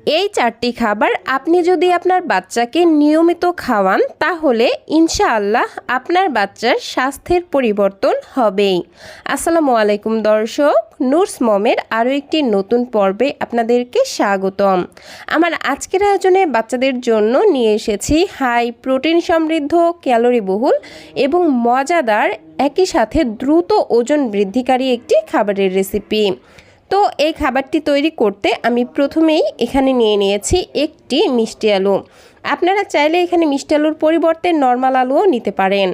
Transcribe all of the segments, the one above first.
এই 4টি খাবার আপনি যদি আপনার বাচ্চাকে নিয়মিত খাওয়ান তাহলে ইনশাআল্লাহ আপনার বাচ্চার স্বাস্থ্যের পরিবর্তন হবেই। আসসালামু আলাইকুম দর্শক, নুরস মমের আরও একটি নতুন পর্বে আপনাদেরকে স্বাগতম। আমার আজকের আয়োজনে বাচ্চাদের জন্য নিয়ে এসেছি হাই প্রোটিন সমৃদ্ধ, ক্যালোরিবহুল এবং মজাদার, একই সাথে দ্রুত ওজন বৃদ্ধিকারী একটি খাবারের রেসিপি। তো এই খাবারটি তৈরি করতে আমি প্রথমেই এখানে নিয়ে নিয়েছি একটি মিষ্টি আলু। আপনারা চাইলে এখানে মিষ্টি আলুর পরিবর্তে নর্মাল আলুও নিতে পারেন।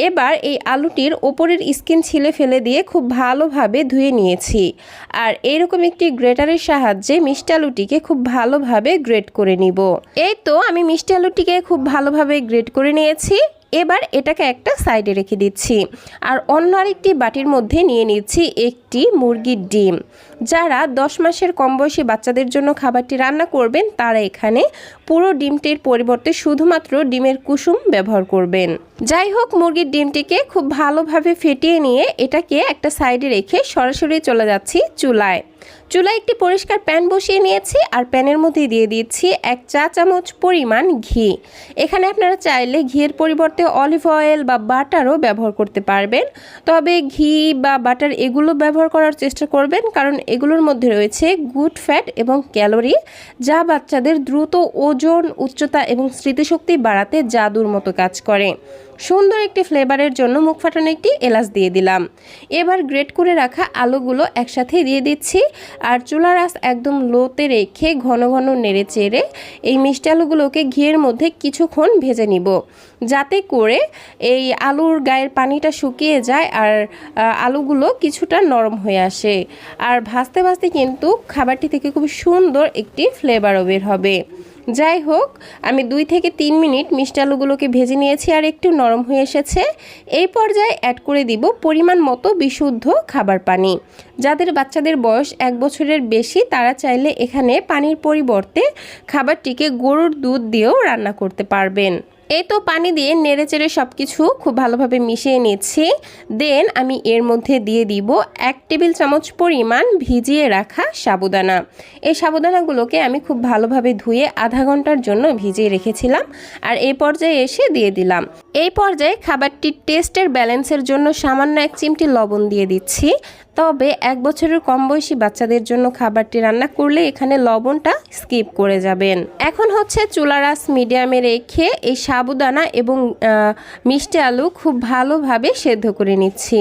এবার এই আলুটির ওপরের স্কিন ছিলে ফেলে দিয়ে খুব ভালোভাবে ধুয়ে নিয়েছি। আর এইরকম একটি গ্রেটারের সাহায্যে মিষ্টি আলুটিকে খুব ভালোভাবে গ্রেট করে নিব। এই তো আমি মিষ্টি আলুটিকে খুব ভালোভাবে গ্রেট করে নিয়েছি। এবার এটাকে একটা সাইডে রেখে দিচ্ছি। আর অন্য আরেকটি বাটির মধ্যে নিয়ে নিচ্ছি একটি মুরগির ডিম। যারা 10 মাসের কম বয়সী বাচ্চাদের জন্য খাবারটি রান্না করবেন তারা এখানে পুরো ডিমটির পরিবর্তে শুধুমাত্র ডিমের কুসুম ব্যবহার করবেন। যাই হোক, মুরগির ডিমটিকে খুব ভালোভাবে ফেটিয়ে নিয়ে এটাকে একটা সাইডে রেখে সরাসরি চলে যাচ্ছি চুলায়। চুলায় একটি পরিষ্কার প্যান বসিয়ে নিয়েছি আর প্যানের মধ্যে দিয়ে দিচ্ছি 1 চা চামচ পরিমাণ ঘি। এখানে আপনারা চাইলে ঘিয়ের পরিবর্তে অলিভ অয়েল বা বাটারও ব্যবহার করতে পারবেন। তবে ঘি বা বাটার এগুলো ব্যবহার করার চেষ্টা করবেন, কারণ এগুলোর মধ্যে রয়েছে গুড ফ্যাট এবং ক্যালোরি, যা বাচ্চাদের দ্রুত ওজন, উচ্চতা এবং স্মৃতিশক্তি বাড়াতে জাদুর মতো কাজ করে। সুন্দর একটি ফ্লেভারের জন্য মুখ ফাটানো একটি এলাচ দিয়ে দিলাম। এবার গ্রেট করে রাখা আলুগুলো একসাথে দিয়ে দিচ্ছি আর চুলার আঁচ একদম লোতে রেখে ঘন ঘন নেড়ে চেড়ে এই মিষ্টি আলুগুলোকে ঘিয়ের মধ্যে কিছুক্ষণ ভেজে নিব, যাতে করে এই আলুর গায়ের পানিটা শুকিয়ে যায় আর আলুগুলো কিছুটা নরম হয়ে আসে। আর ভাজতে ভাজতে কিন্তু খাবারটি থেকে খুব সুন্দর একটি ফ্লেভারও বের হবে। যাই হোক, আমি 2 থেকে 3 মিনিট মিষ্টি আলুগুলোকে ভেজে নিয়েছি আর একটু নরম হয়ে এসেছে। এই পর্যায়ে অ্যাড করে দিব পরিমাণ মতো বিশুদ্ধ খাবার পানি। যাদের বাচ্চাদের বয়স 1 বছরের বেশি তারা চাইলে এখানে পানির পরিবর্তে খাবারটিকে গরুর দুধ দিয়েও রান্না করতে পারবেন। এই তো পানি দিয়ে নেড়েচেড়ে সব কিছু খুব ভালোভাবে মিশিয়ে নিচ্ছি। দেন আমি এর মধ্যে দিয়ে দিব 1 টেবিল চামচ পরিমাণ ভিজিয়ে রাখা সাবুদানা। এই সাবুদানাগুলোকে আমি খুব ভালোভাবে ধুয়ে আধা ঘন্টার জন্য ভিজিয়ে রেখেছিলাম আর এই পর্যায়ে এসে দিয়ে দিলাম। এই পর্যায়ে খাবারটির টেস্টের ব্যালেন্সের জন্য সামান্য 1 চিমটি লবণ দিয়ে দিচ্ছি। তবে 1 বছরের কম বয়সী বাচ্চাদের জন্য খাবারটি রান্না করলে এখানে লবণটা স্কিপ করে যাবেন। এখন হচ্ছে চুলার আঁচ মিডিয়ামে রেখে এই সাবুদানা এবং মিষ্টি আলু খুব ভালোভাবে সেদ্ধ করে নিচ্ছি।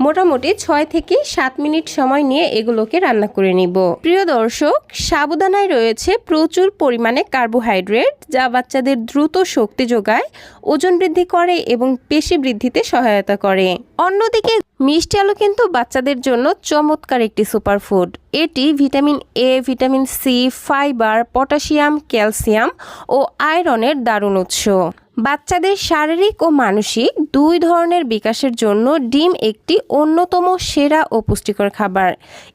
মোটামুটি 6 থেকে 7 মিনিট সময় নিয়ে এগুলোকে রান্না করে নিব। প্রিয় দর্শক, সাবুদানায় রয়েছে প্রচুর পরিমাণে কার্বোহাইড্রেট, যা বাচ্চাদের দ্রুত শক্তি যোগায়, ওজন বৃদ্ধি করে এবং পেশি বৃদ্ধিতে সহায়তা করে। অন্যদিকে মিষ্টি আলু কিন্তু বাচ্চাদের জন্য চমৎকার একটি সুপারফুড। এটি vitamin A, vitamin C, fibre, potassium, calcium ও আয়রনের দারুণ উৎস। বাচ্চাদের শারীরিক ও মানসিক 2 ধরনের বিকাশের জন্য ডিম একটি অন্যতম সেরা ও পুষ্টিকর খাবার।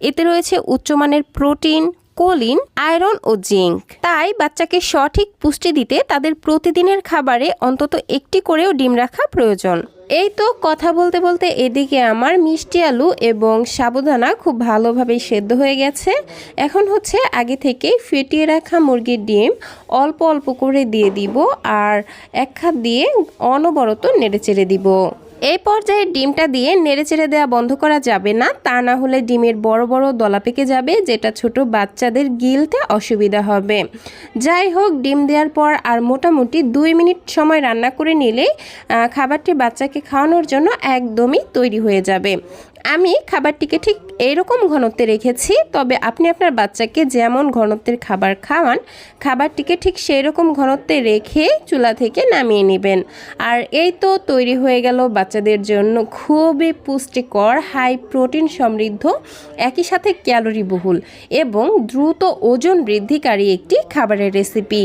এতে রয়েছে উচ্চমানের প্রোটিন, কোলিন, আয়রন ও জিঙ্ক। তাই বাচ্চাকে সঠিক পুষ্টি দিতে তাদের প্রতিদিনের খাবারে অন্তত একটি করেও ডিম রাখা প্রয়োজন। এই তো কথা বলতে বলতে এদিকে আমার মিষ্টি আলু এবং সাবুদানা খুব ভালোভাবে সেদ্ধ হয়ে গেছে। এখন হচ্ছে আগে থেকে ফেটিয়ে রাখা মুরগির ডিম অল্প অল্প করে দিয়ে দিব আর 1 হাত দিয়ে অনবরত নেড়েচেড়ে দিব। এই পর্যায়ে ডিমটা দিয়ে নেড়েচেড়ে দেওয়া বন্ধ করা যাবে না, তা না হলে ডিমের বড় বড় দলা পেকে যাবে, যেটা ছোট বাচ্চাদের গিলতে অসুবিধা হবে। যাই হোক, ডিম দেওয়ার পর আর মোটামুটি 2 মিনিট সময় রান্না করে নিলেই খাবারটি বাচ্চাকে খাওয়ানোর জন্য একদমই তৈরি হয়ে যাবে। আমি খাবারটিকে ঠিক এইরকম ঘনত্বে রেখেছি, তবে আপনি আপনার বাচ্চাকে যেমন ঘনত্বের খাবার খাওয়ান খাবারটিকে ঠিক সেই রকম ঘনত্বে রেখে চুলা থেকে নামিয়ে নেবেন। আর এই তো তৈরি হয়ে গেল বাচ্চাদের জন্য খুবই পুষ্টিকর, হাই প্রোটিন সমৃদ্ধ, একই সাথে ক্যালোরি বহুল এবং দ্রুত ওজন বৃদ্ধিকারী একটি খাবারের রেসিপি।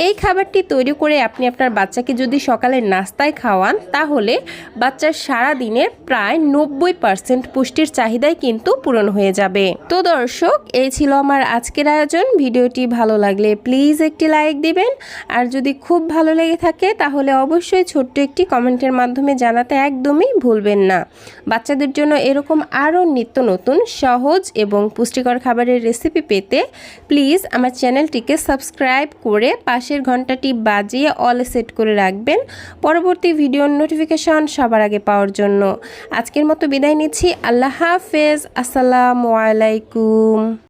এই খাবারটি তৈরি করে আপনি আপনার বাচ্চাকে যদি সকালে নাস্তায় খাওয়ান তাহলে বাচ্চার সারা দিনের প্রায় 90% পুষ্টির চাহিদাই কিন্তু পূরণ হয়ে যাবে। তো দর্শক, এই ছিল আমার আজকের আয়োজন। ভিডিওটি ভালো লাগলে প্লিজ একটি লাইক দিবেন, আর যদি খুব ভালো লেগে থাকে তাহলে অবশ্যই ছোট্ট একটি কমেন্টের মাধ্যমে জানাতে একদমই ভুলবেন না। বাচ্চাদের জন্য এরকম আরও নিত্য নতুন সহজ এবং পুষ্টিকর খাবারের রেসিপি পেতে প্লিজ আমার চ্যানেলটিকে সাবস্ক্রাইব করে পাশের ঘন্টাটি বাজিয়ে অলে সেট করে রাখবেন পরবর্তী ভিডিওর নোটিফিকেশন সবার আগে পাওয়ার জন্য। আজকের মতো বিদায় নিচ্ছি। আল্লাহ হাফেজ। আসসালামু আলাইকুম।